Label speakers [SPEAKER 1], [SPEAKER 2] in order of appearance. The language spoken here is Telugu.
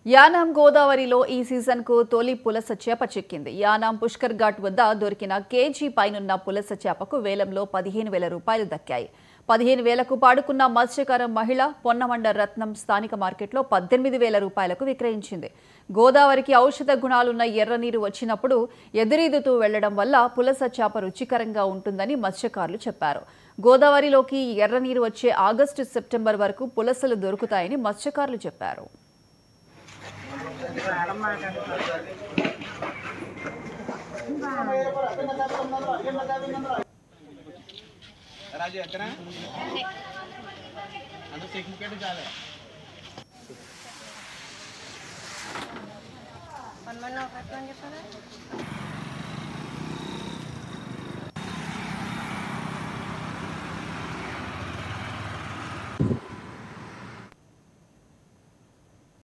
[SPEAKER 1] యానాం గోదావరిలో ఈ సీజన్కు తొలి పులస చేప చిక్కింది. యానాం పుష్కర్ ఘాట్ వద్ద దొరికిన కేజీ పైనున్న పులస చేపకు వేలంలో 15,000 రూపాయలు దక్కాయి. 15,000కు పాడుకున్న మత్స్యకార మహిళ పొన్నమండ రత్నం స్థానిక మార్కెట్లో 18,000 రూపాయలకు విక్రయించింది. గోదావరికి ఔషధ గుణాలున్న ఎర్రనీరు వచ్చినప్పుడు ఎదురీదుతూ వెళ్లడం వల్ల పులస చేప రుచికరంగా ఉంటుందని మత్స్యకారులు చెప్పారు. గోదావరిలోకి ఎర్రనీరు వచ్చే ఆగస్టు, సెప్టెంబర్ వరకు పులసలు దొరుకుతాయని మత్స్యకారులు చెప్పారు.
[SPEAKER 2] రాజు ఎక్కడ అది సిగ్నిఫికెంట్ చాలా
[SPEAKER 3] మనమన్న ఒకటి అని చెప్పారా